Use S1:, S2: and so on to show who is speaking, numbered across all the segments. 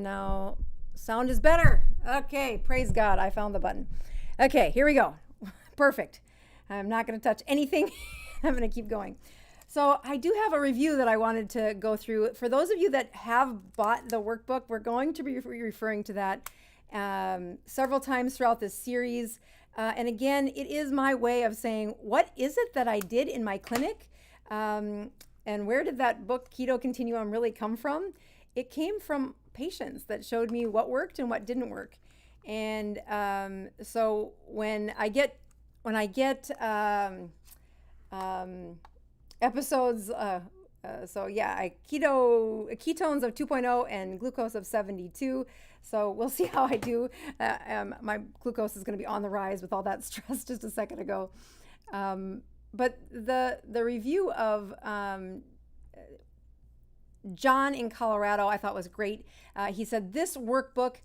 S1: Now, sound is better. Okay, praise God, I found the button. Okay, here we go. Perfect. I'm not going to touch anything. I'm going to keep going. So I do have a review that I wanted to go through. For those of you that have bought the workbook, we're going to be referring to that several times throughout this series. And again, it is my way of saying, what is it that I did in my clinic? And where did that book, Keto Continuum, really come from? It came from patients that showed me what worked and what didn't work. And so when I get episodes, ketones of 2.0 and glucose of 72. So we'll see how I do. My glucose is going to be on the rise with all that stress just a second ago. But the review of John in Colorado I thought was great. He said this workbook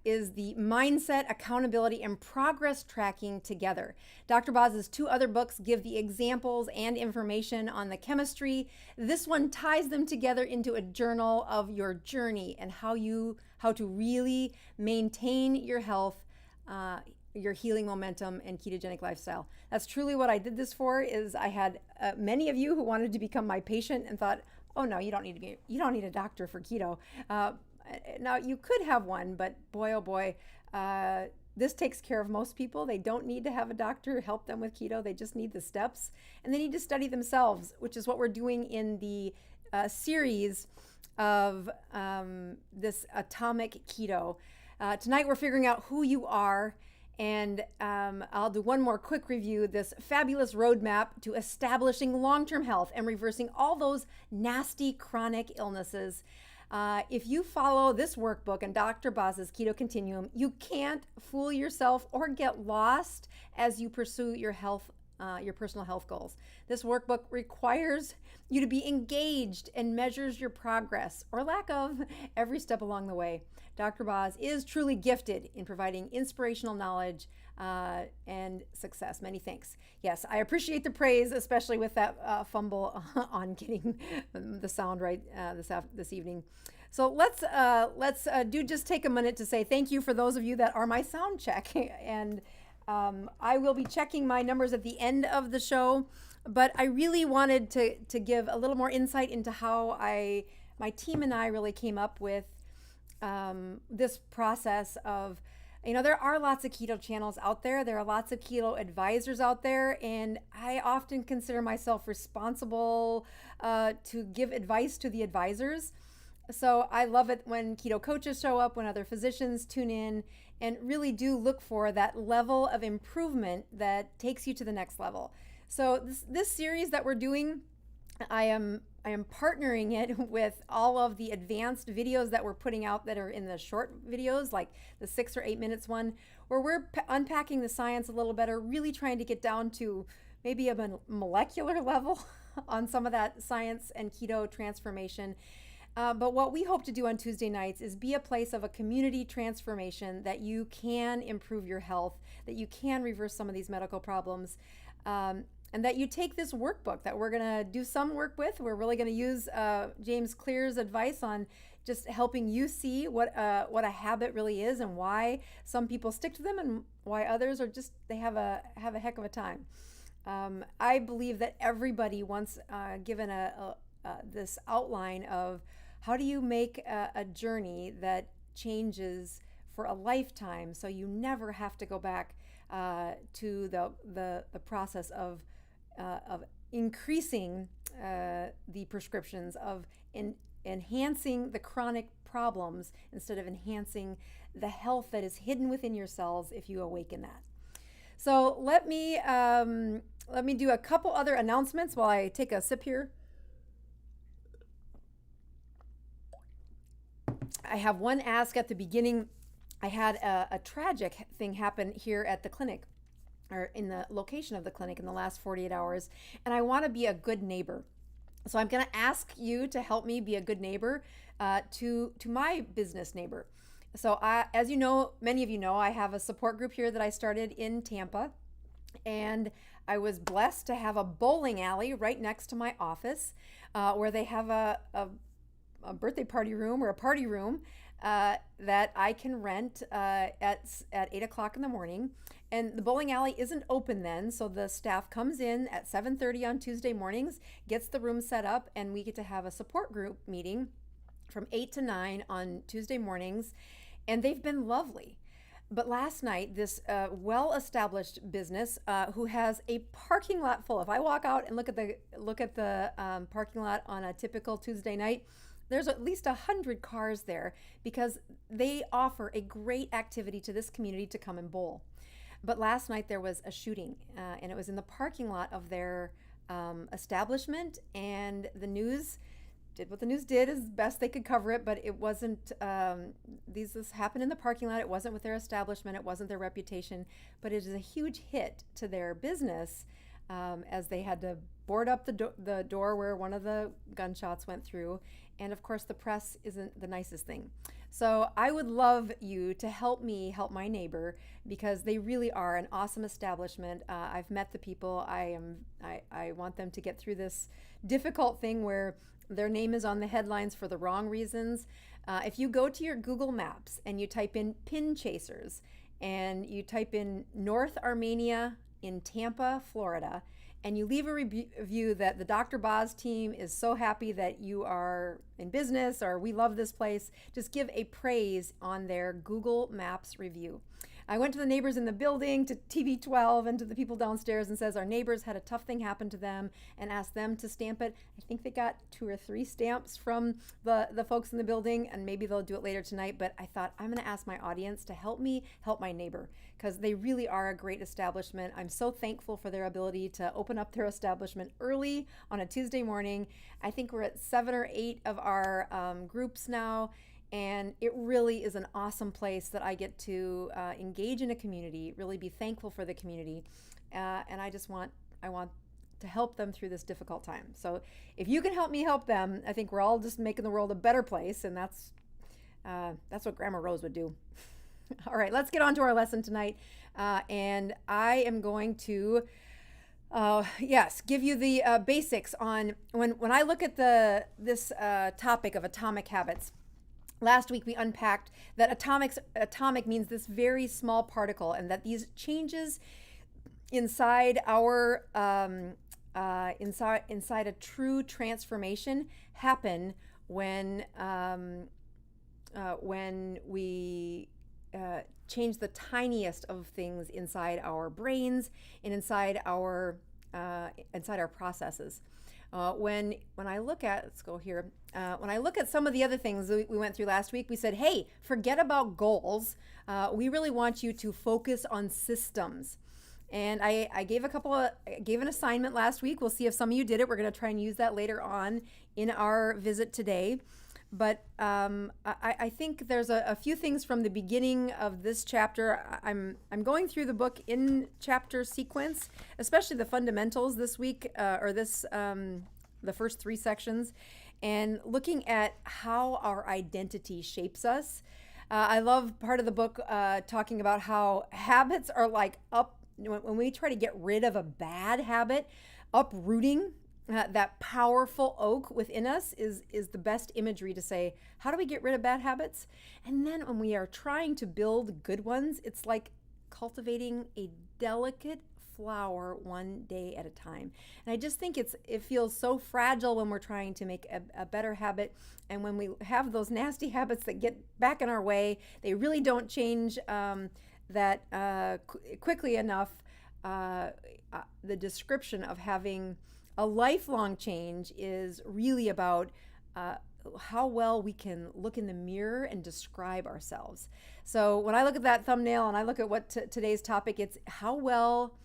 S1: is the mindset, accountability, and progress tracking together. Dr. Boz's two other books give the examples and information on the chemistry. This one ties them together into a journal of your journey and how to really maintain your health, your healing momentum, and ketogenic lifestyle. That's truly what I did this for. Is I had many of you who wanted to become my patient and thought, oh no, you don't need a doctor for keto. Now you could have one, but boy, oh boy, this takes care of most people. They don't need to have a doctor help them with keto. They just need the steps, and they need to study themselves, which is what we're doing in the series of this Atomic Keto. Tonight we're figuring out who you are. And I'll do one more quick review, this fabulous roadmap to establishing long-term health and reversing all those nasty chronic illnesses. If you follow this workbook and Dr. Boz's Keto Continuum, you can't fool yourself or get lost as you pursue your health, your personal health goals. This workbook requires you to be engaged and measures your progress or lack of every step along the way. Dr. Boz is truly gifted in providing inspirational knowledge and success. Many thanks. Yes, I appreciate the praise, especially with that fumble on getting the sound right this evening. So let's just take a minute to say thank you for those of you that are my sound check. And I will be checking my numbers at the end of the show, but I really wanted to give a little more insight into how my team and I really came up with this process of, there are lots of keto channels out there. There are lots of keto advisors out there, and I often consider myself responsible to give advice to the advisors. So I love it when keto coaches show up, when other physicians tune in and really do look for that level of improvement that takes you to the next level. So this series that we're doing, I am partnering it with all of the advanced videos that we're putting out that are in the short videos, like the 6 or 8 minutes one, where we're unpacking the science a little better, really trying to get down to maybe a molecular level on some of that science and keto transformation. But what we hope to do on Tuesday nights is be a place of a community transformation that you can improve your health, that you can reverse some of these medical problems, and that you take this workbook that we're going to do some work with. We're really going to use James Clear's advice on just helping you see what a habit really is and why some people stick to them and why others are just, they have a heck of a time. I believe that everybody once given this outline of how do you make a journey that changes for a lifetime, so you never have to go back to the process of increasing the prescriptions, of enhancing the chronic problems instead of enhancing the health that is hidden within your cells if you awaken that. So let me do a couple other announcements while I take a sip here. I have one ask at the beginning. I had a tragic thing happen here at the clinic, or in the location of the clinic, in the last 48 hours, and I want to be a good neighbor. So I'm going to ask you to help me be a good neighbor to my business neighbor. So as you know, many of you know, I have a support group here that I started in Tampa, and I was blessed to have a bowling alley right next to my office where they have a birthday party room or a party room that I can rent at 8 o'clock in the morning. And the bowling alley isn't open then, so the staff comes in at 7:30 on Tuesday mornings, gets the room set up, and we get to have a support group meeting from 8 to 9 on Tuesday mornings, and they've been lovely. But last night, this well-established business who has a parking lot full. If I walk out and look at the parking lot on a typical Tuesday night, there's at least 100 cars there because they offer a great activity to this community to come and bowl. But last night there was a shooting, and it was in the parking lot of their establishment, and the news did what the news did as best they could cover it, but it wasn't, this happened in the parking lot. It wasn't with their establishment. It wasn't their reputation, but it is a huge hit to their business as they had to board up the door where one of the gunshots went through. And of course, the press isn't the nicest thing. So I would love you to help me help my neighbor because they really are an awesome establishment. I've met the people. I want them to get through this difficult thing where their name is on the headlines for the wrong reasons. If you go to your Google Maps and you type in pin chasers and you type in North Armenia in Tampa, Florida, and you leave a review that the Dr. Boz team is so happy that you are in business or we love this place, just give a praise on their Google Maps review. I went to the neighbors in the building, to TV 12, and to the people downstairs and says our neighbors had a tough thing happen to them and asked them to stamp it. I think they got 2 or 3 stamps from the folks in the building, and maybe they'll do it later tonight. But I thought I'm going to ask my audience to help me help my neighbor because they really are a great establishment. I'm so thankful for their ability to open up their establishment early on a Tuesday morning. I think we're at 7 or 8 of our groups now. And it really is an awesome place that I get to engage in a community, really be thankful for the community. And I want to help them through this difficult time. So if you can help me help them, I think we're all just making the world a better place. And that's what Grandma Rose would do. All right, let's get on to our lesson tonight. And I am going to give you the basics on when I look at this topic of atomic habits. Last week we unpacked that atomic means this very small particle, and that these changes inside our inside a true transformation happen when we change the tiniest of things inside our brains and inside our processes. When I look at, let's go here. When I look at some of the other things we went through last week, we said, hey, forget about goals. We really want you to focus on systems. And I gave an assignment last week. We'll see if some of you did it. We're going to try and use that later on in our visit today. But I think there's a few things from the beginning of this chapter. I'm going through the book in chapter sequence, especially the fundamentals this week, the first 3 sections, and looking at how our identity shapes us. I love part of the book talking about how habits are like when we try to get rid of a bad habit, uprooting that powerful oak within us is the best imagery to say, how do we get rid of bad habits? And then when we are trying to build good ones, it's like cultivating a delicate flower one day at a time. And I just think it feels so fragile when we're trying to make a better habit. And when we have those nasty habits that get back in our way, they really don't change that quickly enough. The description of having a lifelong change is really about how well we can look in the mirror and describe ourselves. So when I look at that thumbnail and I look at what today's topic, it's how well,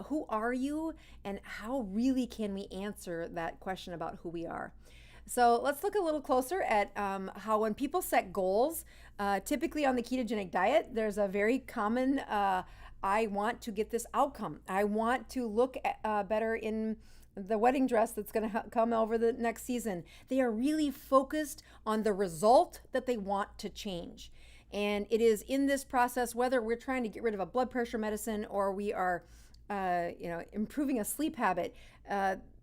S1: who are you, and how really can we answer that question about who we are. So let's look a little closer at how when people set goals, typically on the ketogenic diet, there's a very common, I want to get this outcome. I want to look better in the wedding dress that's going to come over the next season. They are really focused on the result that they want to change. And it is in this process, whether we're trying to get rid of a blood pressure medicine or we are improving a sleep habit,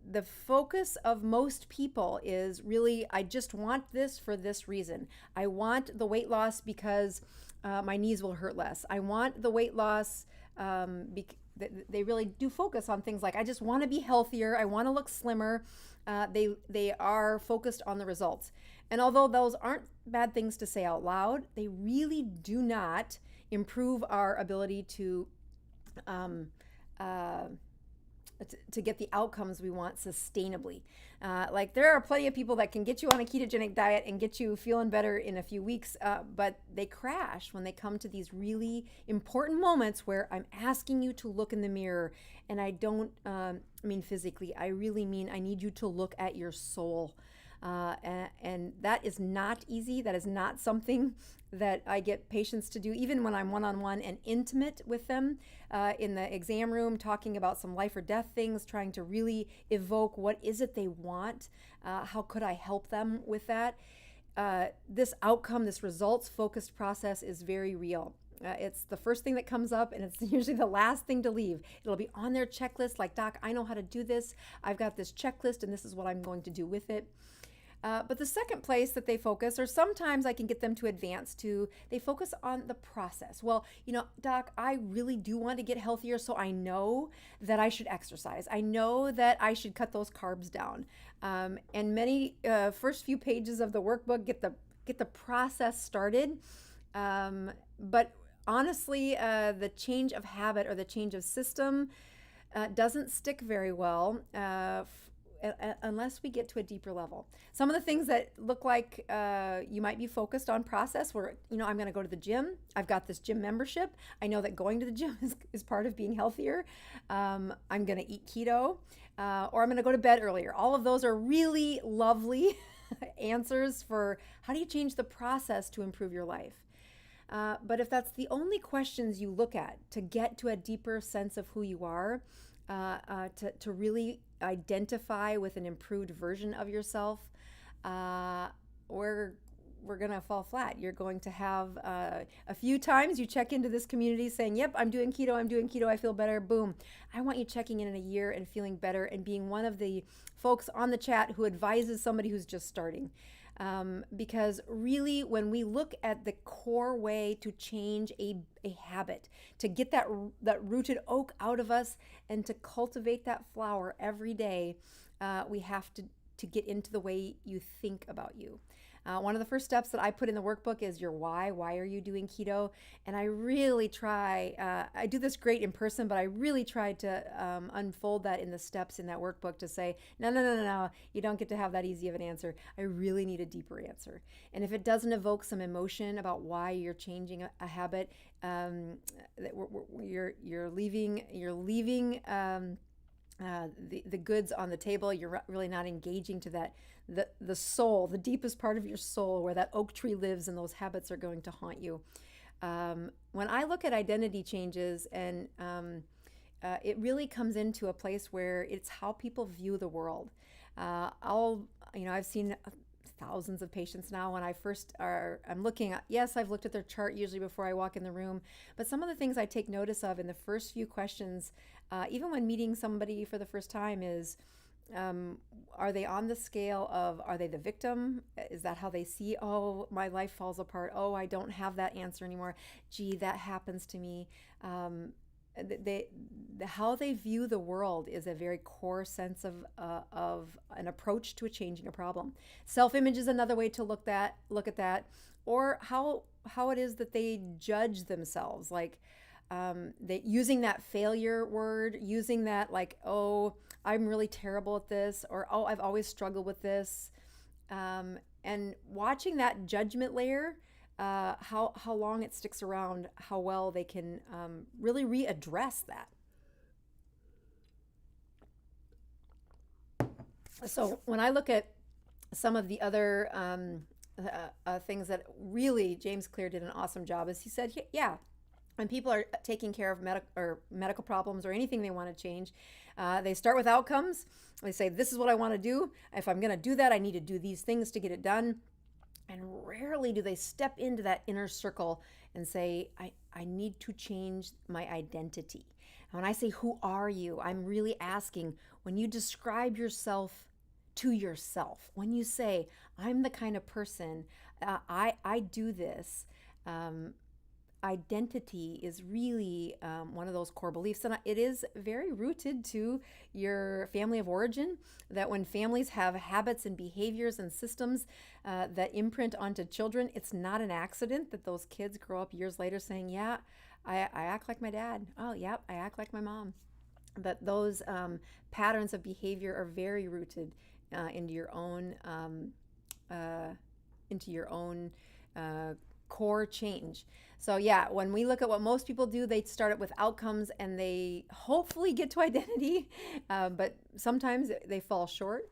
S1: the focus of most people is really, I just want this for this reason. I want the weight loss because my knees will hurt less. I want the weight loss. They really do focus on things like, I just want to be healthier. I want to look slimmer. They are focused on the results. And although those aren't bad things to say out loud, they really do not improve our ability to get the outcomes we want sustainably. Like there are plenty of people that can get you on a ketogenic diet and get you feeling better in a few weeks, but they crash when they come to these really important moments where I'm asking you to look in the mirror, and I don't mean physically. I really mean I need you to look at your soul. And that is not easy. That is not something that I get patients to do, even when I'm one-on-one and intimate with them in the exam room, talking about some life or death things, trying to really evoke what is it they want. How could I help them with that? This outcome, this results-focused process is very real. It's the first thing that comes up, and it's usually the last thing to leave. It'll be on their checklist, like, Doc, I know how to do this. I've got this checklist, and this is what I'm going to do with it. But the second place that they focus, or sometimes I can get them to advance to, they focus on the process. Well, Doc, I really do want to get healthier, so I know that I should exercise. I know that I should cut those carbs down. And many first few pages of the workbook get the process started. But honestly, the change of habit or the change of system doesn't stick very well unless we get to a deeper level. Some of the things that look like you might be focused on process where, I'm going to go to the gym. I've got this gym membership. I know that going to the gym is part of being healthier. I'm going to eat keto, or I'm going to go to bed earlier. All of those are really lovely answers for how do you change the process to improve your life. But if that's the only questions you look at to get to a deeper sense of who you are, to really identify with an improved version of yourself, we're going to fall flat. You're going to have a few times you check into this community saying, yep, I'm doing keto, I feel better, boom. I want you checking in a year and feeling better and being one of the folks on the chat who advises somebody who's just starting. Because really, when we look at the core way to change a habit, to get that rooted oak out of us and to cultivate that flower every day, we have to get into the way you think about you. One of the first steps that I put in the workbook is your why. Why are you doing keto? And I really try, I do this great in person, but I really try to unfold that in the steps in that workbook to say, no, you don't get to have that easy of an answer. I really need a deeper answer. And if it doesn't evoke some emotion about why you're changing a habit, you're leaving the goods on the table. You're really not engaging to that, the soul, the deepest part of your soul where that oak tree lives, and those habits are going to haunt you. When I look at identity changes, and it really comes into a place where it's how people view the world. I've seen thousands of patients now. When I'm looking at, yes, I've looked at their chart usually before I walk in the room, but some of the things I take notice of in the first few questions, even when meeting somebody for the first time, is, are they on the scale of, are they the victim? Is that how they see, oh, my life falls apart. Oh, I don't have that answer anymore. Gee, that happens to me. How they view the world is a very core sense of an approach to changing a problem. Self-image is another way to look at that, or how it is that they judge themselves, like using that failure word, using that like, oh, I'm really terrible at this, or oh, I've always struggled with this, and watching that judgment layer. How long it sticks around, how well they can really readdress that. So when I look at some of the other things that really James Clear did an awesome job, is he said, yeah, when people are taking care of medical problems or anything they want to change, they start with outcomes. They say, this is what I want to do. If I'm going to do that, I need to do these things to get it done. And rarely do they step into that inner circle and say, I need to change my identity. And when I say, who are you? I'm really asking, when you describe yourself to yourself, when you say, I'm the kind of person, I do this, identity is really one of those core beliefs. And it is very rooted to your family of origin, that when families have habits and behaviors and systems that imprint onto children, it's not an accident that those kids grow up years later saying, yeah, I act like my dad. Oh, yeah, I act like my mom. That those patterns of behavior are very rooted into your own core change. So yeah, when we look at what most people do, they start it with outcomes and they hopefully get to identity, but sometimes they fall short.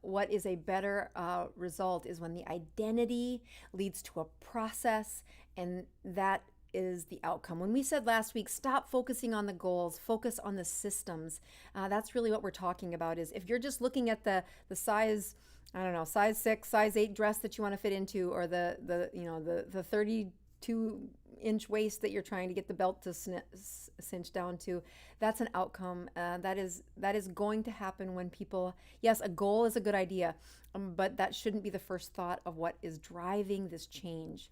S1: What is a better result is when the identity leads to a process, and that is the outcome. When we said last week, stop focusing on the goals, focus on the systems. That's really what we're talking about. Is if you're just looking at the size, I don't know, size 6, size 8 dress that you want to fit into, or the 32-inch waist that you're trying to get the belt to cinch down to, that's an outcome. That is going to happen when people, yes, a goal is a good idea, but that shouldn't be the first thought of what is driving this change.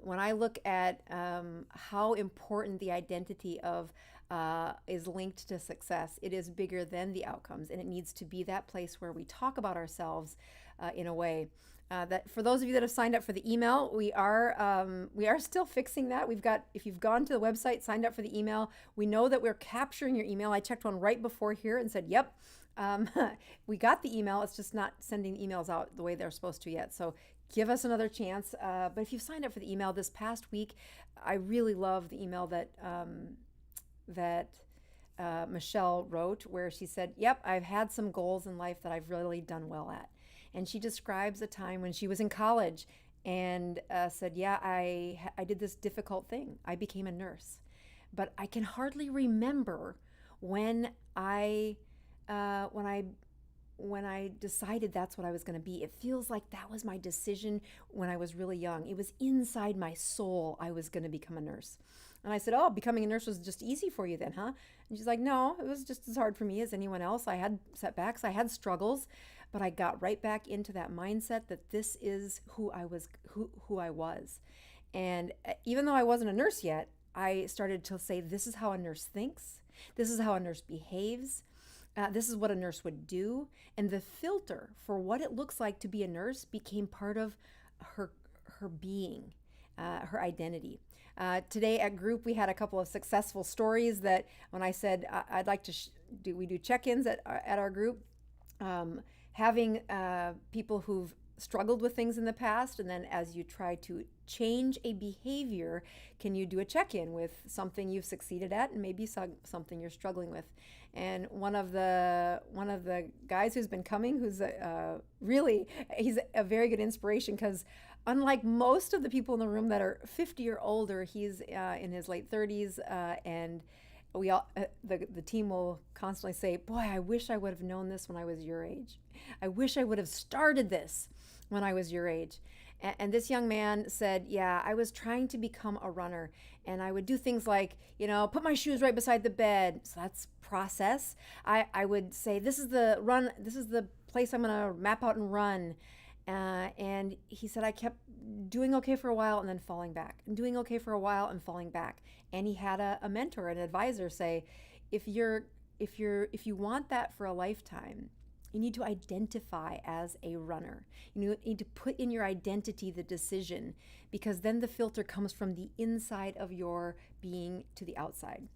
S1: When I look at how important the identity of is linked to success, it is bigger than the outcomes, and it needs to be that place where we talk about ourselves in a way that, for those of you that have signed up for the email, we are still fixing that. We've got, if you've gone to the website, signed up for the email, we know that we're capturing your email. I checked one right before here and said, yep, we got the email. It's just not sending emails out the way they're supposed to yet. So give us another chance. But if you've signed up for the email this past week, I really love the email that Michelle wrote, where she said, yep, I've had some goals in life that I've really done well at. And she describes a time when she was in college and said, yeah, I did this difficult thing. I became a nurse. But I can hardly remember when I decided that's what I was going to be. It feels like that was my decision when I was really young. It was inside my soul I was going to become a nurse. And I said, oh, becoming a nurse was just easy for you then, huh? And she's like, no, it was just as hard for me as anyone else. I had setbacks, I had struggles, but I got right back into that mindset that this is who I was. And even though I wasn't a nurse yet, I started to say, this is how a nurse thinks. This is how a nurse behaves. This is what a nurse would do. And the filter for what it looks like to be a nurse became part of her being, her identity. Today at group, we had a couple of successful stories that when I said I'd like to we do check-ins at our group, having people who've struggled with things in the past, and then as you try to change a behavior, can you do a check-in with something you've succeeded at and maybe something you're struggling with? And one of the guys who's been coming, who's he's a very good inspiration, because unlike most of the people in the room that are 50 or older, he's in his late 30s, and we all the team will constantly say, boy, I wish I would have known this when I was your age. I wish I would have started this when I was your age. And this young man said, yeah, I was trying to become a runner, and I would do things like, put my shoes right beside the bed. So that's process. I would say, this is the place I'm going to map out and run. And he said, I kept doing okay for a while and then falling back, and doing okay for a while and falling back. And he had a mentor, an advisor say, if you want that for a lifetime, you need to identify as a runner. You need to put in your identity the decision, because then the filter comes from the inside of your being to the outside.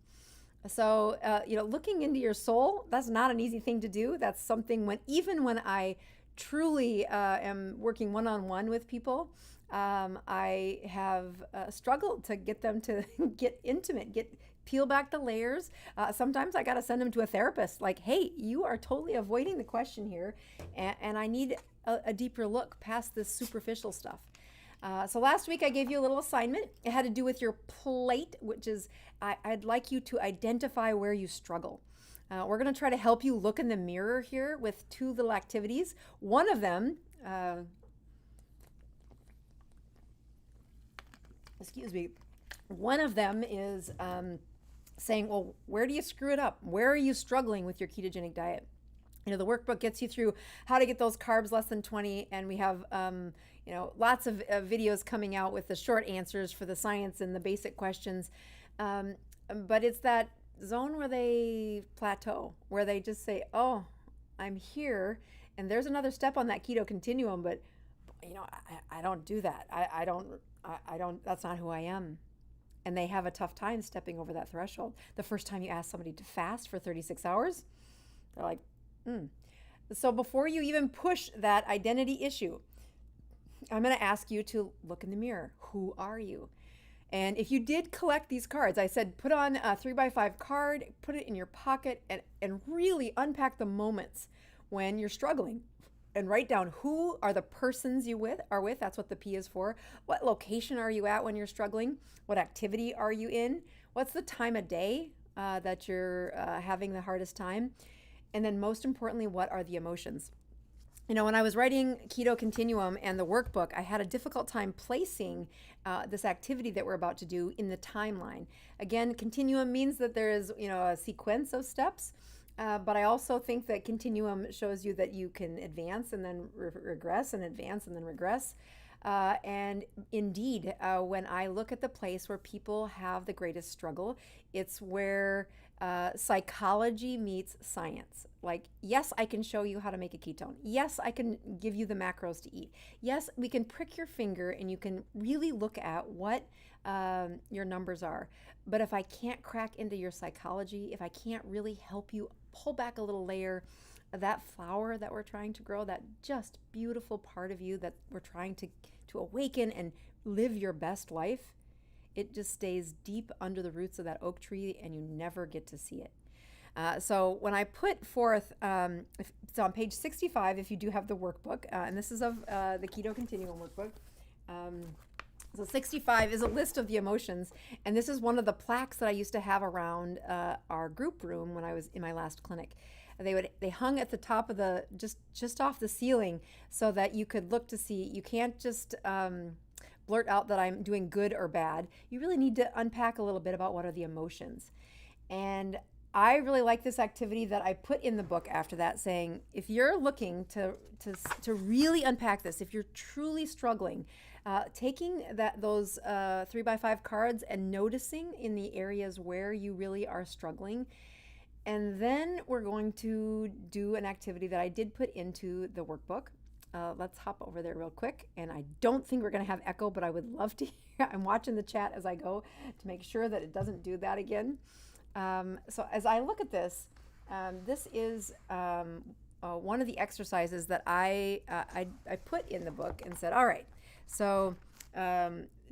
S1: So, looking into your soul, that's not an easy thing to do. That's something even when I truly am working one-on-one with people, I have struggled to get them to get intimate, peel back the layers. Sometimes I got to send them to a therapist, like, hey, you are totally avoiding the question here, and I need a deeper look past this superficial stuff. So last week I gave you a little assignment. It had to do with your plate, which is I'd like you to identify where you struggle. We're going to try to help you look in the mirror here with 2 little activities. One of them, excuse me, one of them is saying, well, where do you screw it up? Where are you struggling with your ketogenic diet? The workbook gets you through how to get those carbs less than 20, and we have lots of videos coming out with the short answers for the science and the basic questions. But it's that zone where they plateau, where they just say, oh, I'm here, and there's another step on that keto continuum, but I don't do that. I don't, that's not who I am. And they have a tough time stepping over that threshold. The first time you ask somebody to fast for 36 hours, they're like, So before you even push that identity issue, I'm going to ask you to look in the mirror. Who are you? And if you did collect these cards, I said put on a 3x5 card, put it in your pocket, and really unpack the moments when you're struggling. And write down who are the persons you are with. That's what the P is for. What location are you at when you're struggling? What activity are you in? What's the time of day that you're having the hardest time? And then most importantly, what are the emotions? When I was writing Keto Continuum and the workbook, I had a difficult time placing this activity that we're about to do in the timeline. Again, continuum means that there is, a sequence of steps. But I also think that continuum shows you that you can advance and then regress, and advance and then regress. And indeed, when I look at the place where people have the greatest struggle, it's where psychology meets science. Like, yes, I can show you how to make a ketone. Yes, I can give you the macros to eat. Yes, we can prick your finger and you can really look at what your numbers are. But if I can't crack into your psychology, if I can't really help you pull back a little layer, that flower that we're trying to grow, that just beautiful part of you that we're trying to awaken and live your best life, it just stays deep under the roots of that oak tree and you never get to see it. So when I put forth, it's on page 65 if you do have the workbook, and this is of the Keto Continuum workbook. So 65 is a list of the emotions, and this is one of the plaques that I used to have around our group room when I was in my last clinic. They hung at the top of the just off the ceiling so that you could look to see. You can't just blurt out that I'm doing good or bad. You really need to unpack a little bit about what are the emotions. And I really like this activity that I put in the book after that, saying if you're looking to really unpack this, if you're truly struggling, taking those 3x5 cards and noticing in the areas where you really are struggling. And then we're going to do an activity that I did put into the workbook. Let's hop over there real quick. And I don't think we're going to have echo, but I would love to hear. I'm watching the chat as I go to make sure that it doesn't do that again. So as I look at this, this is one of the exercises that I put in the book and said, all right, so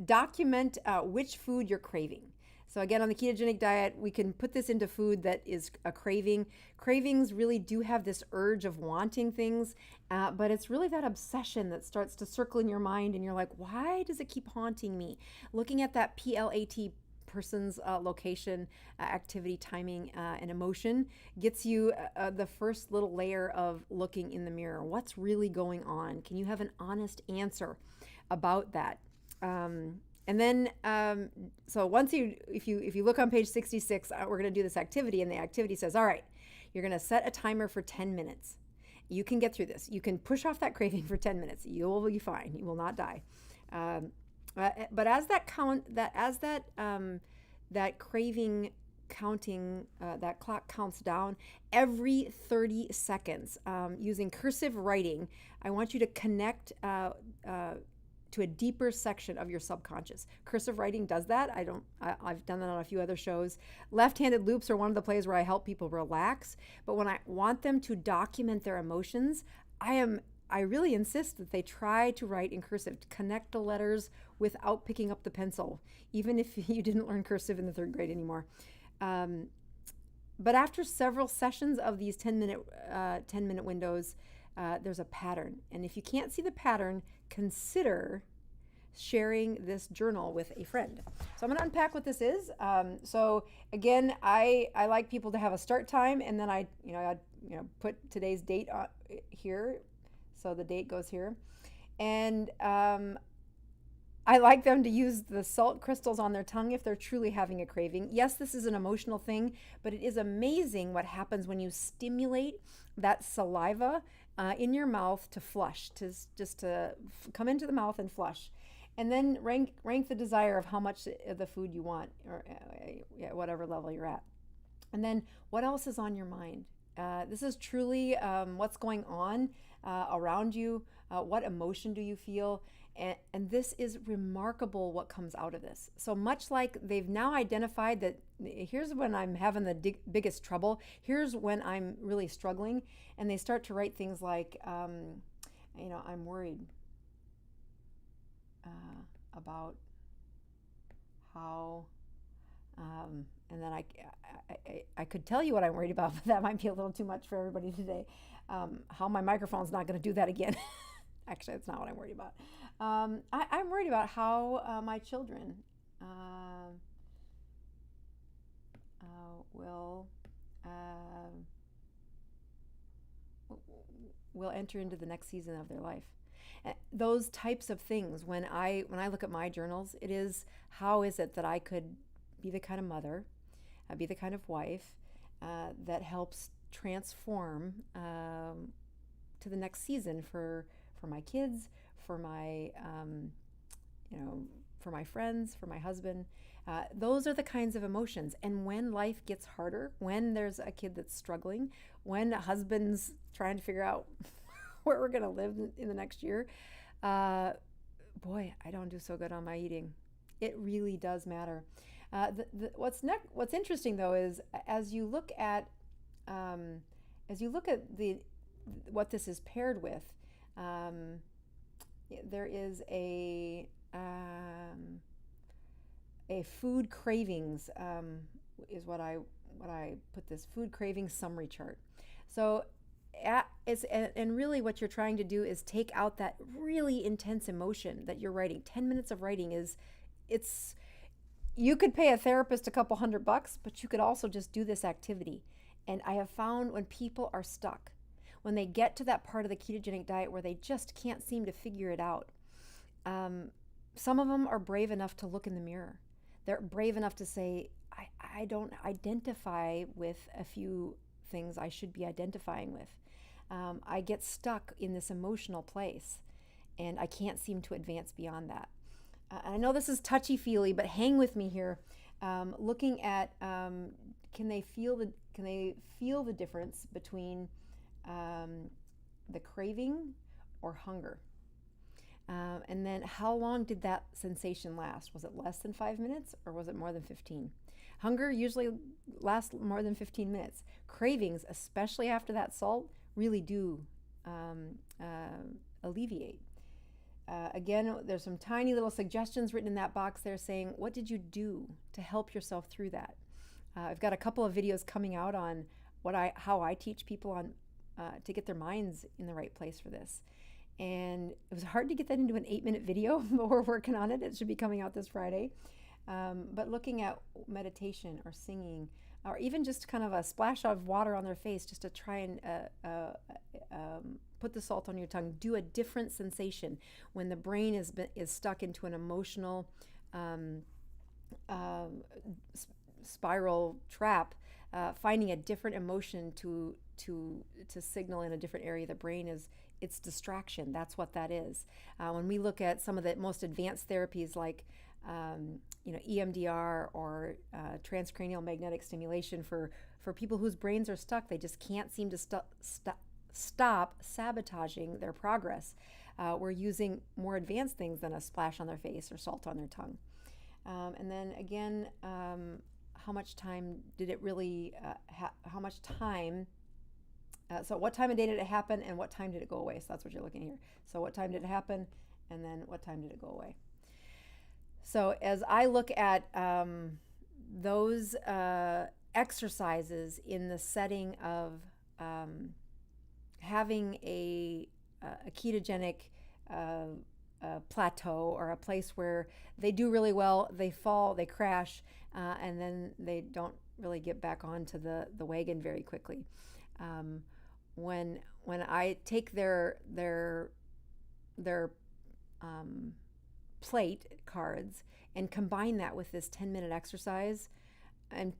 S1: document which food you're craving. So again, on the ketogenic diet, we can put this into food that is a craving. Cravings really do have this urge of wanting things, but it's really that obsession that starts to circle in your mind and you're like, why does it keep haunting me? Looking at that P.L.A.T.E person's location, activity, timing, and emotion gets you the first little layer of looking in the mirror. What's really going on? Can you have an honest answer about that? And then, so once if you look on page 66, we're going to do this activity, and the activity says, all right, you're going to set a timer for 10 minutes. You can get through this. You can push off that craving for 10 minutes. You'll be fine. You will not die. But as that craving counting, that clock counts down every 30 seconds, using cursive writing, I want you to connect to a deeper section of your subconscious. Cursive writing does that. I've done that on a few other shows. Left-handed loops are one of the plays where I help people relax. But when I want them to document their emotions, I really insist that they try to write in cursive, to connect the letters without picking up the pencil, even if you didn't learn cursive in the 3rd grade anymore. But after several sessions of these 10-minute windows, there's a pattern. And if you can't see the pattern, consider sharing this journal with a friend. So I'm going to unpack what this is. So again, I like people to have a start time, and then I put today's date here. So the date goes here. And I like them to use the salt crystals on their tongue if they're truly having a craving. Yes, this is an emotional thing, but it is amazing what happens when you stimulate that saliva in your mouth to flush, just to come into the mouth and flush. And then rank the desire of how much of the food you want, or whatever level you're at. And then what else is on your mind? This is truly what's going on around you. What emotion do you feel? And this is remarkable what comes out of this. So much like they've now identified that here's when I'm having the biggest trouble, here's when I'm really struggling, and they start to write things like, I'm worried about how, and then I could tell you what I'm worried about, but that might be a little too much for everybody today. How my microphone's not going to do that again. Actually, that's not what I'm worried about. I'm worried about how my children will enter into the next season of their life. Those types of things. When I look at my journals, it is how is it that I could be the kind of mother, be the kind of wife that helps transform to the next season for my kids, for my for my friends, for my husband. Those are the kinds of emotions. And when life gets harder, when there's a kid that's struggling, when a husband's trying to figure out where we're going to live in the next year, boy, I don't do so good on my eating. It really does matter. What's interesting though is as you look at what this is paired with, there is a food cravings is what I put this food cravings summary chart. So and really what you're trying to do is take out that really intense emotion that you're writing. 10 minutes of writing you could pay a therapist a couple $100, but you could also just do this activity. And I have found when people are stuck, when they get to that part of the ketogenic diet where they just can't seem to figure it out, some of them are brave enough to look in the mirror. They're brave enough to say, I don't identify with a few things I should be identifying with. I get stuck in this emotional place and I can't seem to advance beyond that. I know this is touchy-feely, but hang with me here. Looking at can they feel the difference between the craving or hunger? And then how long did that sensation last? Was it less than 5 minutes or was it more than 15? Hunger usually lasts more than 15 minutes. Cravings, especially after that salt, really do alleviate. Again, there's some tiny little suggestions written in that box there saying, what did you do to help yourself through that? I've got a couple of videos coming out on how I teach people on to get their minds in the right place for this. And it was hard to get that into an 8-minute video, but we're working on it. It should be coming out this Friday. But looking at meditation or singing, or even just kind of a splash of water on their face just to try and put the salt on your tongue, do a different sensation when the brain is stuck into an emotional spiral trap, finding a different emotion to signal in a different area of the brain it's distraction. That's what that is. When we look at some of the most advanced therapies like EMDR or transcranial magnetic stimulation for people whose brains are stuck, they just can't seem to stop sabotaging their progress. We're using more advanced things than a splash on their face or salt on their tongue. And then again, how much time did it really, how much time, so what time of day did it happen and what time did it go away? So that's what you're looking at here. So what time did it happen and then what time did it go away? So as I look at those exercises in the setting of having a ketogenic plateau or a place where they do really well, they fall, they crash, and then they don't really get back onto the wagon very quickly. When I take their P.L.A.T.E cards and combine that with this 10-minute exercise, and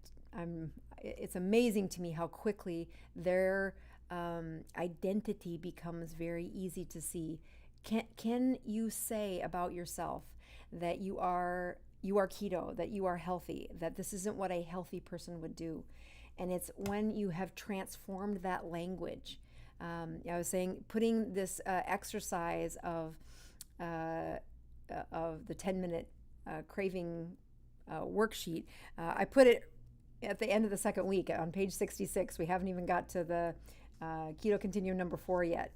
S1: it's amazing to me how quickly their identity becomes very easy to see. Can you say about yourself that you are keto, that you are healthy, that this isn't what a healthy person would do? And it's when you have transformed that language. I was saying, putting this exercise of the 10-minute craving worksheet, I put it at the end of the second week on page 66. We haven't even got to the Keto Continuum number 4 yet.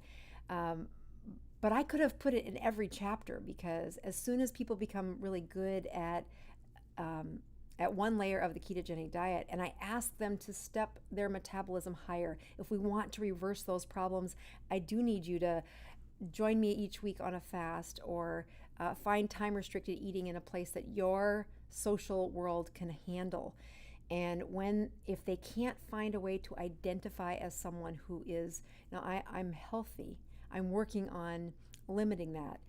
S1: But I could have put it in every chapter, because as soon as people become really good at one layer of the ketogenic diet, and I ask them to step their metabolism higher, if we want to reverse those problems, I do need you to join me each week on a fast, or find time-restricted eating in a place that your social world can handle. And if they can't find a way to identify as someone who is, I'm healthy, I'm working on limiting that.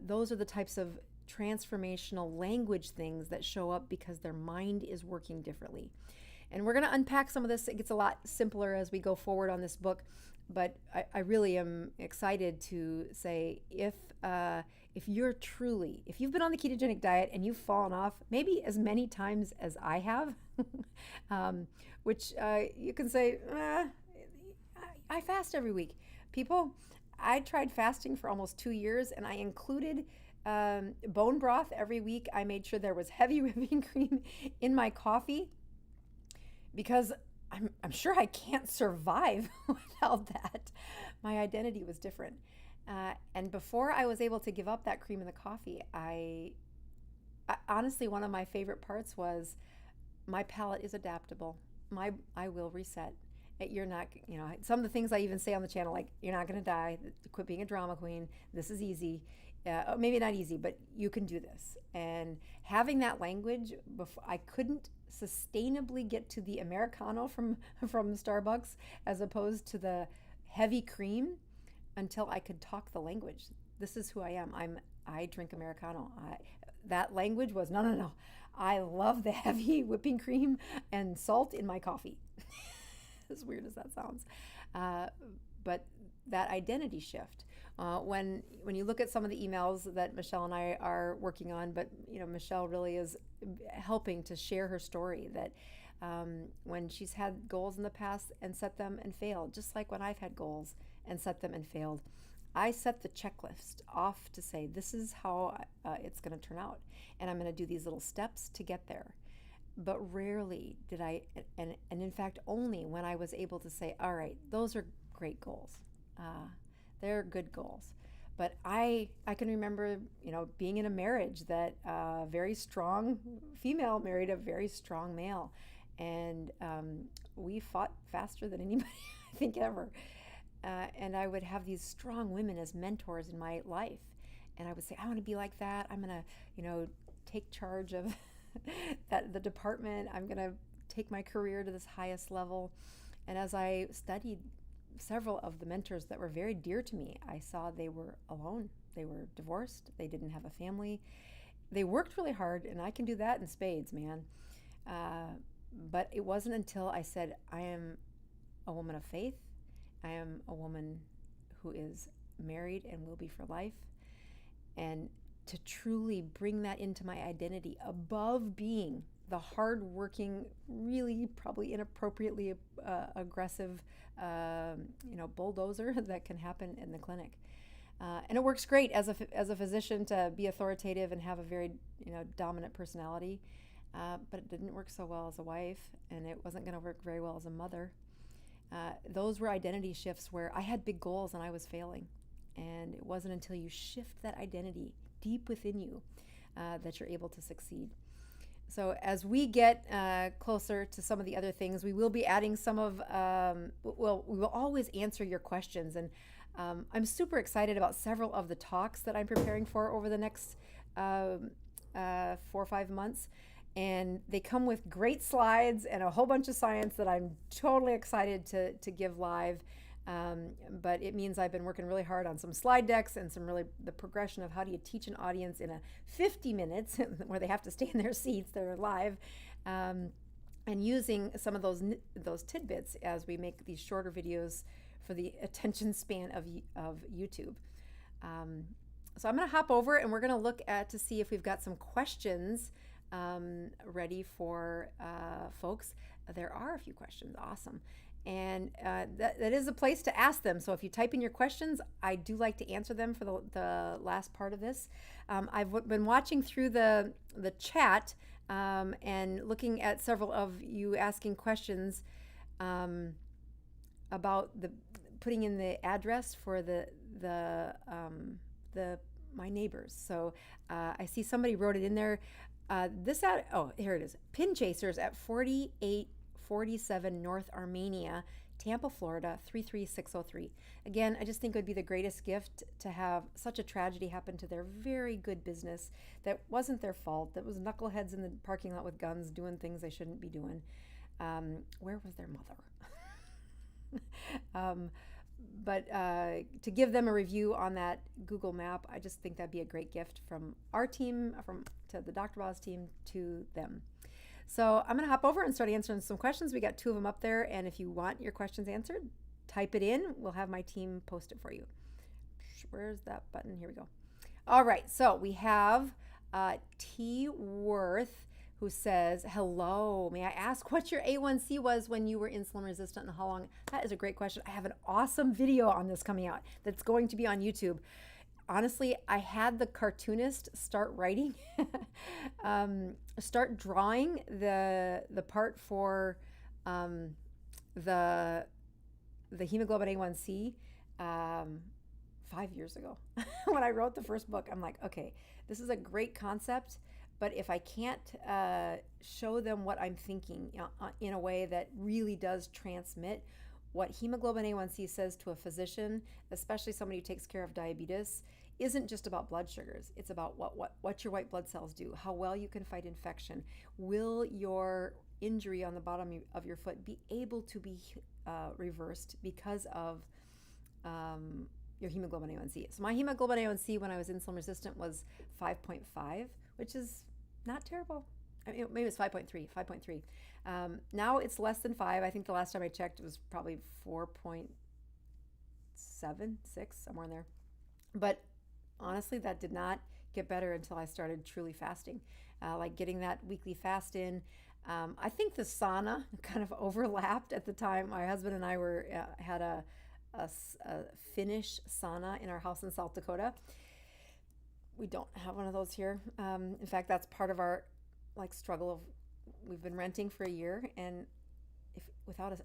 S1: Those are the types of transformational language things that show up because their mind is working differently. And we're going to unpack some of this. It gets a lot simpler as we go forward on this book, but I really am excited to say, if you've been on the ketogenic diet and you've fallen off maybe as many times as I have, which you can say, I fast every week. People, I tried fasting for almost 2 years, and I included bone broth every week. I made sure there was heavy whipping cream in my coffee, because I'm sure I can't survive without that. My identity was different. And before I was able to give up that cream in the coffee, I honestly, one of my favorite parts was my palate is adaptable. I will reset. You're not, some of the things I even say on the channel, like, you're not going to die, quit being a drama queen, this is easy. Maybe not easy, but you can do this. And having that language, before, I couldn't sustainably get to the Americano from Starbucks as opposed to the heavy cream until I could talk the language. This is who I am. I drink Americano. That language was, no. I love the heavy whipping cream and salt in my coffee. As weird as that sounds. But that identity shift, when you look at some of the emails that Michelle and I are working on, but Michelle really is helping to share her story, that when she's had goals in the past and set them and failed, just like when I've had goals and set them and failed, I set the checklist off to say, this is how it's going to turn out, and I'm going to do these little steps to get there. But rarely did I, and in fact only when I was able to say, all right, those are great goals. They're good goals. But I can remember, being in a marriage that very strong female married a very strong male. And we fought faster than anybody, I think, ever. And I would have these strong women as mentors in my life. And I would say, I want to be like that. I'm going to, take charge of the department. I'm going to take my career to this highest level. And as I studied several of the mentors that were very dear to me, I saw they were alone. They were divorced. They didn't have a family. They worked really hard, and I can do that in spades, man. But it wasn't until I said, I am a woman of faith. I am a woman who is married and will be for life. And to truly bring that into my identity above being the hardworking, really probably inappropriately aggressive, bulldozer that can happen in the clinic. And it works great as a physician to be authoritative and have a very dominant personality, but it didn't work so well as a wife, and it wasn't going to work very well as a mother. Those were identity shifts where I had big goals and I was failing, and it wasn't until you shift that identity deep within you that you're able to succeed. So as we get closer to some of the other things, we will be adding some of, we will always answer your questions. And I'm super excited about several of the talks that I'm preparing for over the next 4 or 5 months. And they come with great slides and a whole bunch of science that I'm totally excited to give live. But it means I've been working really hard on some slide decks and the progression of how do you teach an audience in a 50 minutes where they have to stay in their seats, they're live, and using some of those tidbits as we make these shorter videos for the attention span of YouTube. So I'm going to hop over and we're going to look to see if we've got some questions ready for folks. There are a few questions. Awesome. And that is a place to ask them. So if you type in your questions, I do like to answer them for the last part of this. I've been watching through the chat and looking at several of you asking questions about putting in the address for my neighbors. So I see somebody wrote it in there. Here it is. Pin Chasers at 4847 North Armenia, Tampa, Florida, 33603. Again, I just think it would be the greatest gift to have such a tragedy happen to their very good business that wasn't their fault. That was knuckleheads in the parking lot with guns doing things they shouldn't be doing. Where was their mother? But to give them a review on that Google map, I just think that'd be a great gift from our team, to the Dr. Boz team, to them. So I'm going to hop over and start answering some questions. We got 2 of them up there, and if you want your questions answered, type it in. We'll have my team post it for you. Where's that button? Here we go. All right, so we have T. Worth, who says, hello, may I ask what your A1C was when you were insulin resistant and how long? That is a great question. I have an awesome video on this coming out that's going to be on YouTube. Honestly, I had the cartoonist start writing, start drawing the part for the hemoglobin A1C 5 years ago. When I wrote the first book, I'm like, okay, this is a great concept, but if I can't show them what I'm thinking in a way that really does transmit what hemoglobin A1C says to a physician, especially somebody who takes care of diabetes, isn't just about blood sugars. It's about what your white blood cells do, how well you can fight infection. Will your injury on the bottom of your foot be able to be reversed because of your hemoglobin A1C? So my hemoglobin A1C when I was insulin resistant was 5.5, which is not terrible. I mean, maybe it's 5.3. Now it's less than 5. I think the last time I checked it was probably 4.7, 6, somewhere in there. But honestly, that did not get better until I started truly fasting, like getting that weekly fast in. I think the sauna kind of overlapped at the time. My husband and I had a Finnish sauna in our house in South Dakota. We don't have one of those here. In fact, that's part of our struggle of we've been renting for a year, and without us,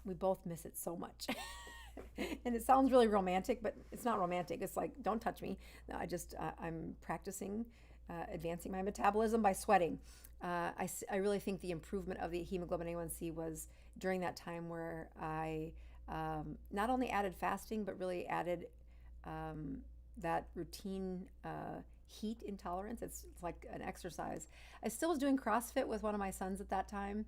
S1: we both miss it so much. And it sounds really romantic, but it's not romantic. It's like, don't touch me. No, I'm practicing advancing my metabolism by sweating. I really think the improvement of the hemoglobin A1C was during that time where I not only added fasting, but really added that routine heat intolerance. It's like an exercise. I still was doing CrossFit with one of my sons at that time,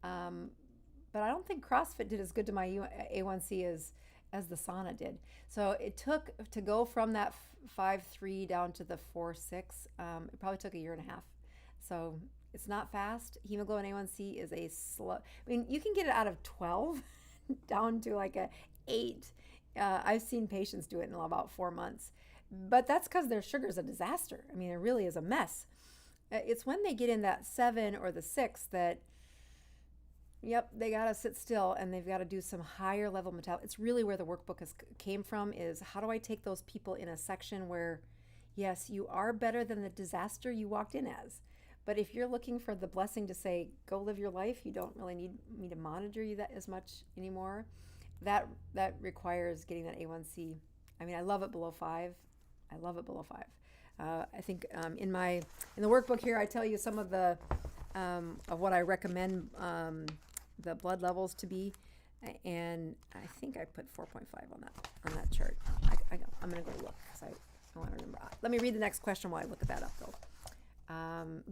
S1: but I don't think CrossFit did as good to my A1C as the sauna did. So it took to go from that 5.3 down to the 4.6. It probably took a year and a half. So it's not fast. Hemoglobin A1C is a slow. I mean, you can get it out of 12 down to like a 8. I've seen patients do it in about 4 months. But that's because their sugar is a disaster. I mean, it really is a mess. It's when they get in that 7 or the 6 that, yep, they got to sit still and they've got to do some higher level metabolism. It's really where the workbook came from, is how do I take those people in a section where, yes, you are better than the disaster you walked in as. But if you're looking for the blessing to say, go live your life, you don't really need me to monitor you that as much anymore. That requires getting that A1C. I mean, I love it below 5. I think in the workbook here, I tell you some of the of what I recommend the blood levels to be, and I think I put 4.5 on that chart. I'm gonna go look because I want to remember. Let me read the next question while I look at that up though.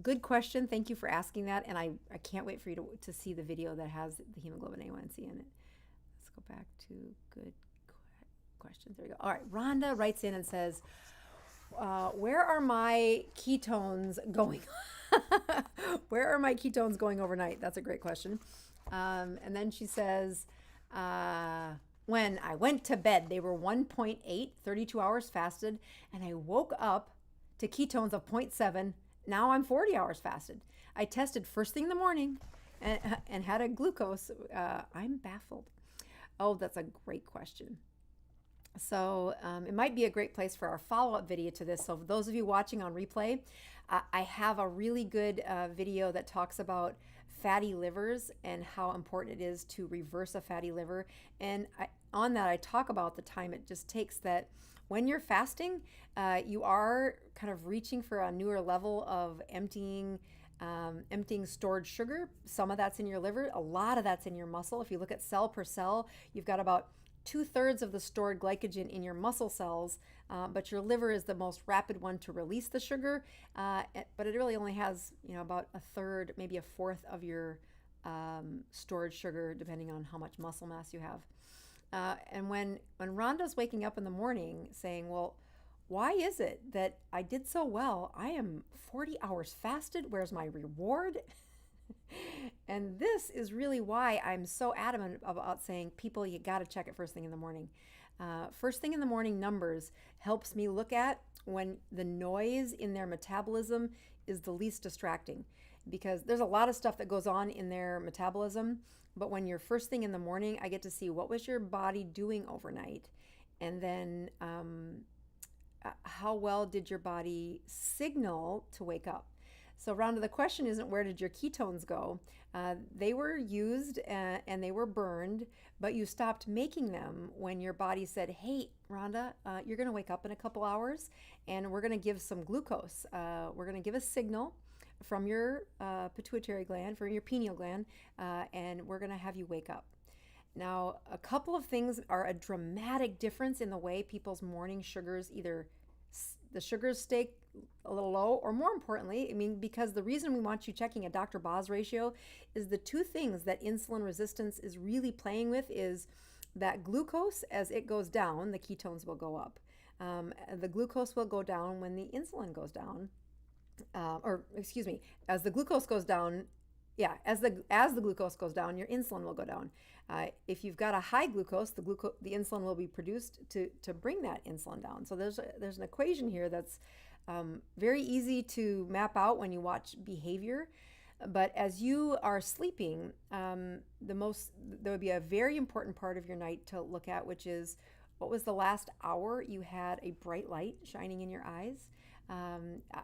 S1: Good question. Thank you for asking that, and I can't wait for you to see the video that has the hemoglobin A1C in it. Let's go back to good questions. There we go. All right. Rhonda writes in and says, where are my ketones going? Where are my ketones going overnight? That's a great question. And then she says, when I went to bed, they were 1.8, 32 hours fasted, and I woke up to ketones of 0.7. Now I'm 40 hours fasted. I tested first thing in the morning and had a glucose. I'm baffled. Oh, that's a great question. So it might be a great place for our follow-up video to this. So for those of you watching on replay, I have a really good video that talks about fatty livers and how important it is to reverse a fatty liver. And on that, I talk about the time it just takes that when you're fasting, you are kind of reaching for a newer level of emptying stored sugar. Some of that's in your liver. A lot of that's in your muscle. If you look at cell per cell, you've got about 2/3 of the stored glycogen in your muscle cells, but your liver is the most rapid one to release the sugar. But it really only has, about a third, maybe a fourth of your stored sugar, depending on how much muscle mass you have. And when Rhonda's waking up in the morning saying, well, why is it that I did so well? I am 40 hours fasted. Where's my reward? And this is really why I'm so adamant about saying, people, you got to check it first thing in the morning. First thing in the morning numbers helps me look at when the noise in their metabolism is the least distracting, because there's a lot of stuff that goes on in their metabolism. But when you're first thing in the morning, I get to see what was your body doing overnight, and then how well did your body signal to wake up. So Rhonda, the question isn't where did your ketones go? They were used and they were burned, but you stopped making them when your body said, hey, Rhonda, you're going to wake up in a couple hours and we're going to give some glucose. We're going to give a signal from your pituitary gland, from your pineal gland, and we're going to have you wake up. Now, a couple of things are a dramatic difference in the way people's morning sugars, either the sugars stay a little low, or more importantly, because the reason we want you checking a Dr. Boz ratio is the two things that insulin resistance is really playing with is that glucose, as it goes down, the ketones will go up. The glucose will go down when the insulin goes down, as the glucose goes down. Yeah, as the glucose goes down, your insulin will go down. If you've got a high glucose, the insulin will be produced to bring that insulin down. So there's an equation here that's very easy to map out when you watch behavior. But as you are sleeping, there would be a very important part of your night to look at, which is what was the last hour you had a bright light shining in your eyes.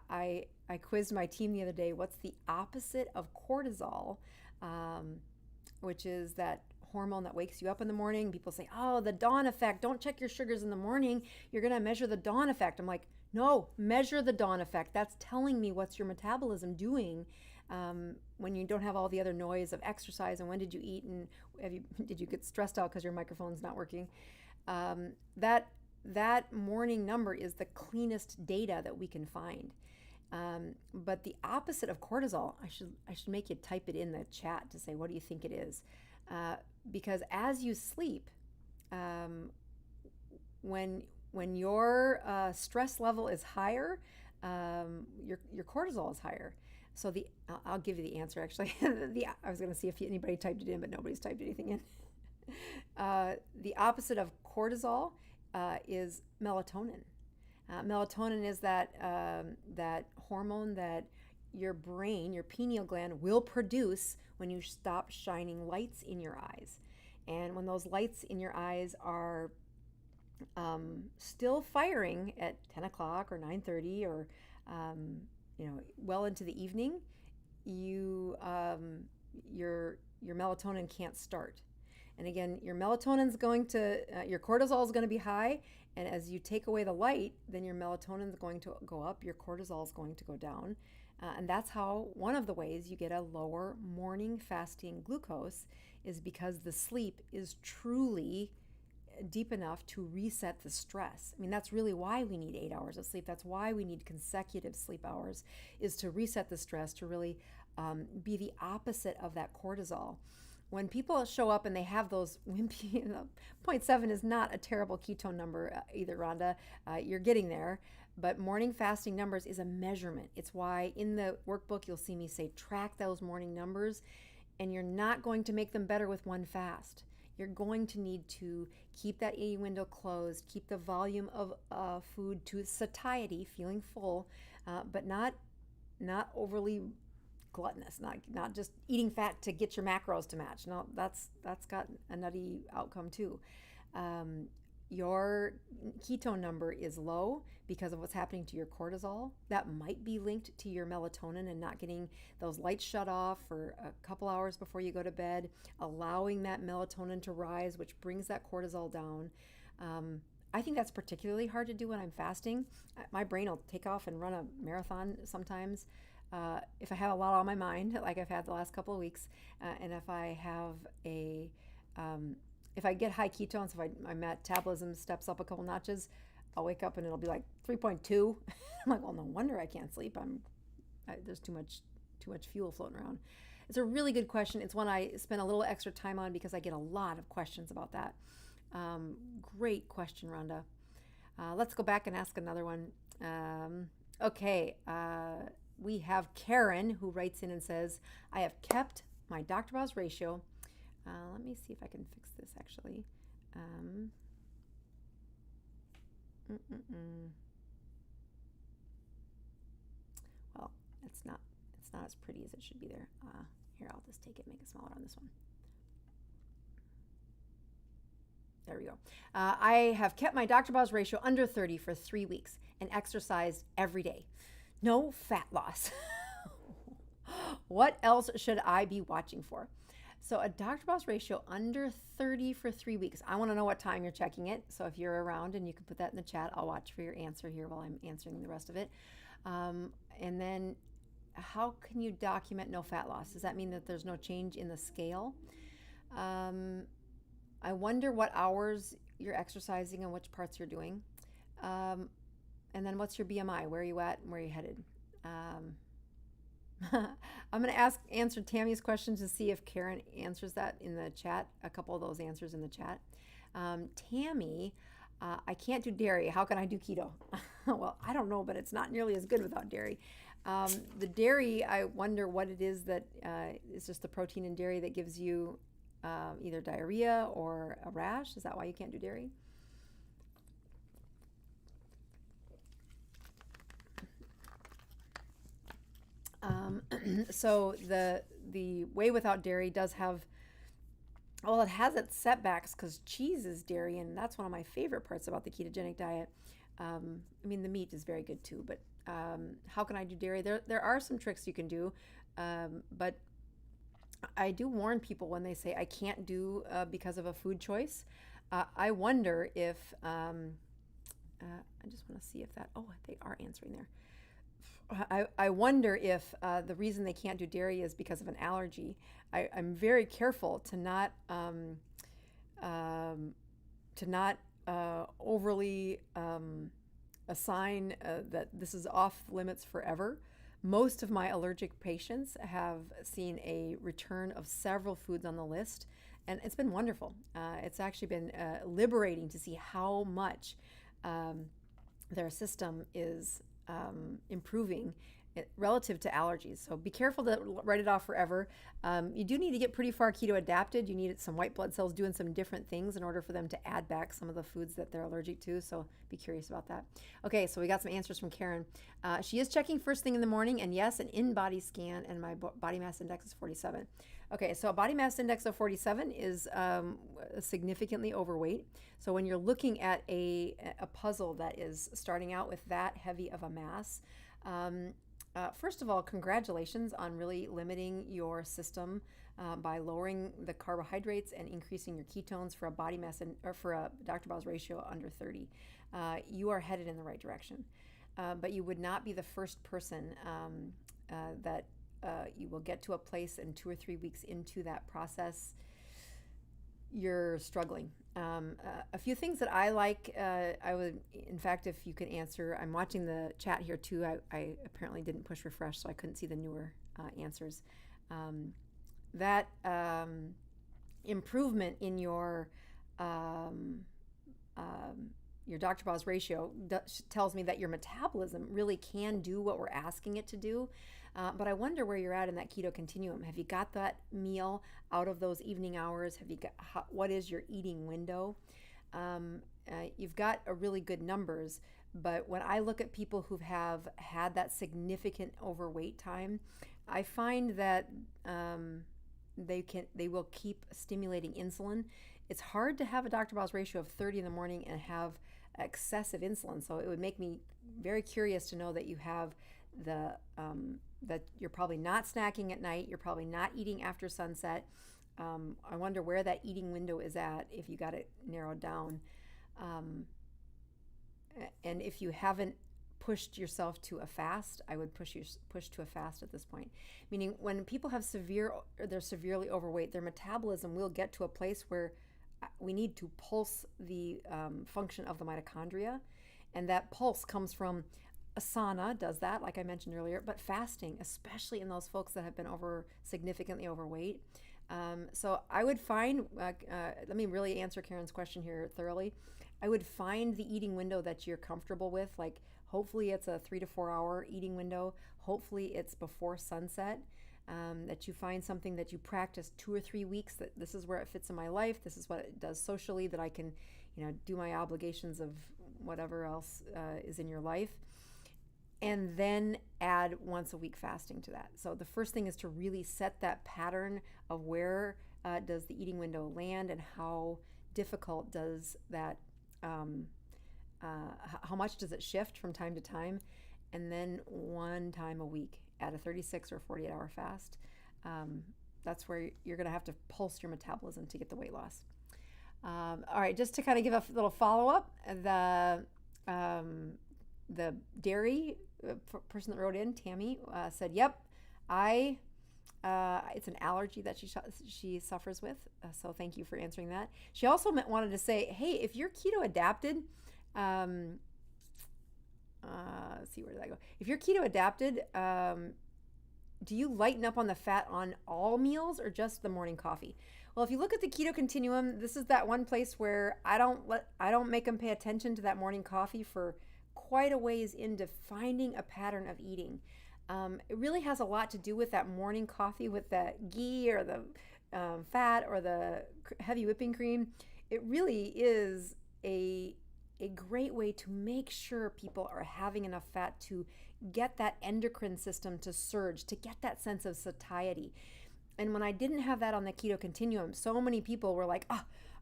S1: I quizzed my team the other day, what's the opposite of cortisol, which is that hormone that wakes you up in the morning. People say, oh, the dawn effect. Don't check your sugars in the morning. You're going to measure the dawn effect. I'm like, no, measure the dawn effect. That's telling me what's your metabolism doing when you don't have all the other noise of exercise and when did you eat and did you get stressed out because your microphone's not working. That morning number is the cleanest data that we can find. But the opposite of cortisol, I should make you type it in the chat to say, what do you think it is? Because as you sleep, when your stress level is higher, your cortisol is higher. So I'll give you the answer actually. I was going to see if anybody typed it in, but nobody's typed anything in. The opposite of cortisol is melatonin. Melatonin is that hormone that your brain, your pineal gland, will produce when you stop shining lights in your eyes. And when those lights in your eyes are still firing at 10 o'clock or 9:30 or well into the evening, your melatonin can't start. And again, your melatonin's going to, your cortisol is going to be high. And as you take away the light, then your melatonin is going to go up, your cortisol is going to go down. And that's how, one of the ways you get a lower morning fasting glucose is because the sleep is truly deep enough to reset the stress. That's really why we need 8 hours of sleep. That's why we need consecutive sleep hours, is to reset the stress, to really be the opposite of that cortisol. when people show up and they have those wimpy, 0.7 is not a terrible ketone number either, Rhonda. You're getting there. But morning fasting numbers is a measurement. It's why in the workbook you'll see me say track those morning numbers, and you're not going to make them better with one fast. You're going to need to keep that eating window closed, keep the volume of food to satiety, feeling full, but not overly gluttonous, not just eating fat to get your macros to match. No, that's got a nutty outcome too. Your ketone number is low because of what's happening to your cortisol. That might be linked to your melatonin and not getting those lights shut off for a couple hours before you go to bed, allowing that melatonin to rise, which brings that cortisol down. I think that's particularly hard to do when I'm fasting. My brain will take off and run a marathon sometimes. If I have a lot on my mind, like I've had the last couple of weeks, and if I have if I get high ketones, if my metabolism steps up a couple notches, I'll wake up and it'll be like 3.2. I'm like, well, no wonder I can't sleep. There's too much fuel floating around. It's a really good question. It's one I spend a little extra time on because I get a lot of questions about that. Great question, Rhonda. Let's go back and ask another one. Okay. We have Karen who writes in and says, I have kept my Dr. Boz ratio. Let me see if I can fix this actually. Well, it's not as pretty as it should be there. Here, I'll just take it, make it smaller on this one. There we go. I have kept my Dr. Boz ratio under 30 for 3 weeks and exercised every day. No fat loss. What else should I be watching for? So a Dr. Boz ratio under 30 for 3 weeks. I want to know what time you're checking it. So if you're around and you can put that in the chat, I'll watch for your answer here while I'm answering the rest of it. And then how can you document no fat loss? Does that mean that there's no change in the scale? I wonder what hours you're exercising and which parts you're doing. And then what's your BMI? Where are you at and where are you headed? I'm going to answer Tammy's question to see if Karen answers that in the chat, a couple of those answers in the chat. Tammy, I can't do dairy. How can I do keto? Well, I don't know, but it's not nearly as good without dairy. The dairy, I wonder what it is that is just the protein in dairy that gives you either diarrhea or a rash. Is that why you can't do dairy? So the way without dairy does have, well, it has its setbacks because cheese is dairy, and that's one of my favorite parts about the ketogenic diet. I mean, the meat is very good too, but how can I do dairy? There are some tricks you can do, but I do warn people when they say I can't do because of a food choice. I wonder if, I just want to see if that, oh, they are answering there. I wonder if the reason they can't do dairy is because of an allergy. I'm very careful to not overly assign that this is off limits forever. Most of my allergic patients have seen a return of several foods on the list, and it's been wonderful. It's actually been liberating to see how much their system is improving relative to allergies. So be careful to write it off forever. You do need to get pretty far keto adapted. You need some white blood cells doing some different things in order for them to add back some of the foods that they're allergic to. So be curious about that. Okay, so we got some answers from Karen. She is checking first thing in the morning, and yes, an in-body scan, and my body mass index is 47. Okay, so a body mass index of 47 is significantly overweight. So when you're looking at a puzzle that is starting out with that heavy of a mass, first of all, congratulations on really limiting your system by lowering the carbohydrates and increasing your ketones for a body mass or for a Dr. Boz ratio under 30. You are headed in the right direction, but you would not be the first person that you will get to a place in 2 or 3 weeks into that process you're struggling. A few things that I like, I would, in fact, if you could answer, I'm watching the chat here too. I apparently didn't push refresh, so I couldn't see the newer answers. improvement in um, your Dr. Boz ratio tells me that your metabolism really can do what we're asking it to do. But I wonder where you're at in that keto continuum. Have you got that meal out of those evening hours? Have you got what is your eating window? You've got a really good numbers, but when I look at people who have had that significant overweight time, I find that they will keep stimulating insulin. It's hard to have a Dr. Boz ratio of 30 in the morning and have excessive insulin. So it would make me very curious to know that you have that you're probably not snacking at night. You're probably not eating after sunset. I wonder where that eating window is at if you got it narrowed down. And if you haven't pushed yourself to a fast, I would push to a fast at this point. Meaning when people have they're severely overweight, their metabolism will get to a place where we need to pulse the function of the mitochondria. And that pulse comes from asana, does that, like I mentioned earlier, but fasting, especially in those folks that have been significantly overweight. So I would find, let me really answer Karen's question here thoroughly. I would find the eating window that you're comfortable with. Like hopefully it's a 3 to 4 hour eating window. Hopefully it's before sunset. That you find something that you practice 2 or 3 weeks, that this is where it fits in my life. This is what it does socially, that I can, do my obligations of whatever else is in your life. And then add once a week fasting to that. So the first thing is to really set that pattern of where does the eating window land and how difficult does that, how much does it shift from time to time, and then one time a week at a 36 or 48 hour fast. That's where you're going to have to pulse your metabolism to get the weight loss. All right, just to kind of give a little follow-up, the dairy person that wrote in, Tammy, said, yep, it's an allergy that she suffers with. So thank you for answering that. She also wanted to say, hey, if you're keto adapted, let's see, where did I go? If you're keto adapted, do you lighten up on the fat on all meals or just the morning coffee? Well, if you look at the keto continuum, this is that one place where I don't make them pay attention to that morning coffee for quite a ways into finding a pattern of eating. It really has a lot to do with that morning coffee with the ghee or the fat or the heavy whipping cream. It really is a great way to make sure people are having enough fat to get that endocrine system to surge, to get that sense of satiety. And when I didn't have that on the keto continuum, so many people were like,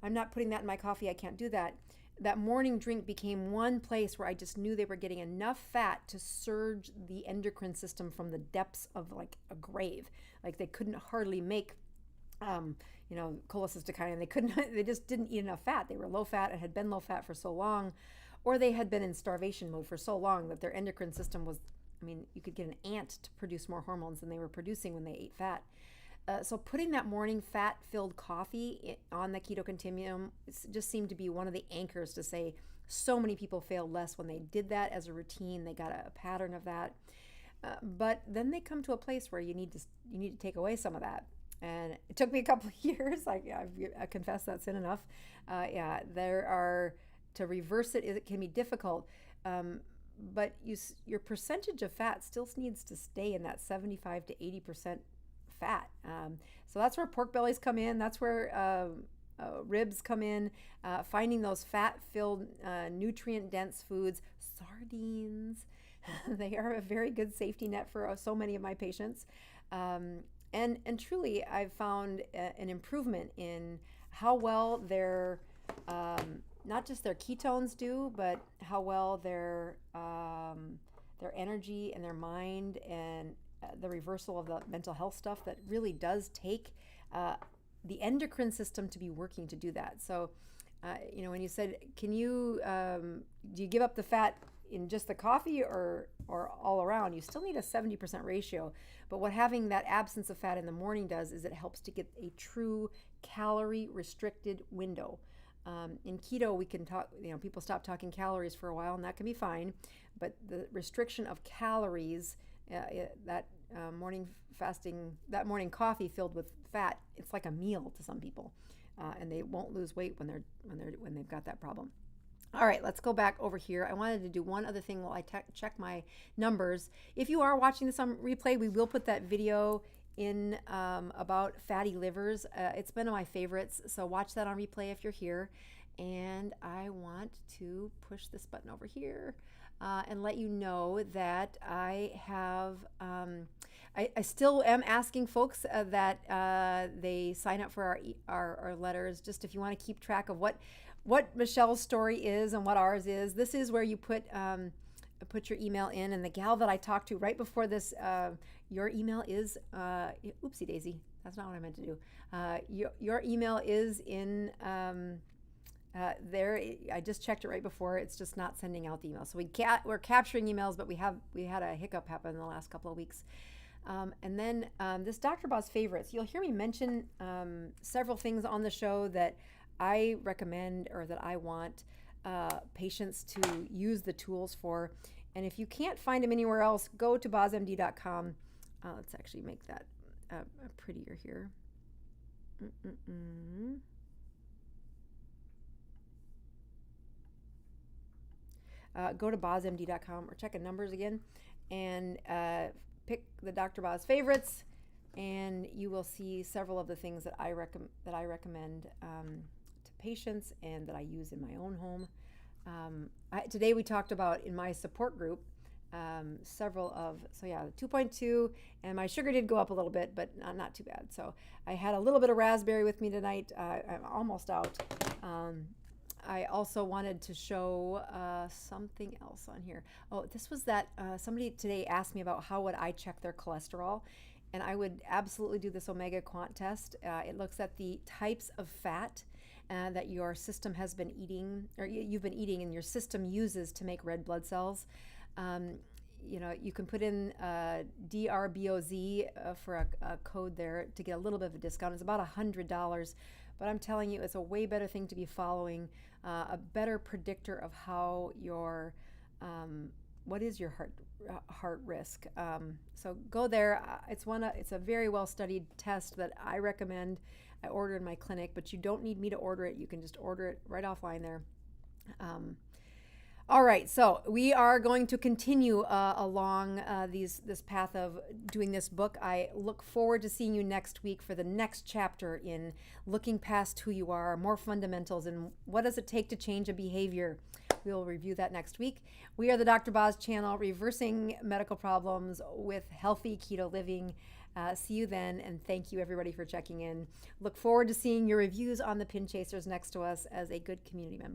S1: I'm not putting that in my coffee, I can't do that. That morning drink became one place where I just knew they were getting enough fat to surge the endocrine system from the depths of like a grave. Like they couldn't hardly make, cholecystokinin. They just didn't eat enough fat. They were low fat and had been low fat for so long, or they had been in starvation mode for so long that their endocrine system was, you could get an ant to produce more hormones than they were producing when they ate fat. So putting that morning fat-filled coffee on the keto continuum just seemed to be one of the anchors to say so many people failed less when they did that as a routine. They got a pattern of that. But then they come to a place where you need to take away some of that. And it took me a couple of years. I confess that's sin enough. To reverse it can be difficult. But your percentage of fat still needs to stay in that 75 to 80% fat. So that's where pork bellies come in. That's where ribs come in. Finding those fat-filled, nutrient-dense foods. Sardines. They are a very good safety net for so many of my patients. And truly, I've found an improvement in how well their not just their ketones do, but how well their energy and their mind and the reversal of the mental health stuff that really does take the endocrine system to be working to do that. So, when you said, do you give up the fat in just the coffee or all around? You still need a 70% ratio. But what having that absence of fat in the morning does is it helps to get a true calorie restricted window. In keto, we can talk, people stop talking calories for a while, and that can be fine. But the restriction of calories, that morning fasting, that morning coffee filled with fat, it's like a meal to some people, and they won't lose weight when they've got that problem. All right, let's go back over here. I wanted to do one other thing while I check my numbers. If you are watching this on replay, we will put that video in about fatty livers. It's been one of my favorites, so watch that on replay if you're here. And I want to push this button over here and let you know that I have, I still am asking folks that they sign up for our letters, just if you want to keep track of what Michelle's story is and what ours is. This is where you put your email in, and the gal that I talked to right before this, your email is, oopsie daisy, that's not what I meant to do. Your email is in there. I just checked it right before. It's just not sending out the email. So we're capturing emails, but we had a hiccup happen in the last couple of weeks. And then this Dr. Boz favorites, you'll hear me mention several things on the show that I recommend or that I want patients to use the tools for. And if you can't find them anywhere else, go to bozmd.com. Let's actually make that prettier here. Go to bozmd.com or check in numbers again and pick the Dr. Boz favorites, and you will see several of the things that I recommend to patients and that I use in my own home. Today we talked about in my support group so yeah, 2.2, and my sugar did go up a little bit, but not too bad. So I had a little bit of raspberry with me tonight. I'm almost out. I also wanted to show something else on here. Oh, this was that somebody today asked me about how would I check their cholesterol, and I would absolutely do this Omega Quant test. It looks at the types of fat that your system has been eating, or you've been eating, and your system uses to make red blood cells. You can put in DRBOZ for a code there to get a little bit of a discount. It's about $100, but I'm telling you, it's a way better thing to be following, a better predictor of how your what is your heart risk. So go there. It's a very well studied test that I recommend. I order in my clinic, but you don't need me to order it. You can just order it right offline there. All right, so we are going to continue along this path of doing this book. I look forward to seeing you next week for the next chapter in looking past who you are, more fundamentals, and what does it take to change a behavior. We'll review that next week. We are the Dr. Boz channel, reversing medical problems with healthy keto living. See you then, and thank you everybody for checking in. Look forward to seeing your reviews on the Pin Chasers next to us as a good community member.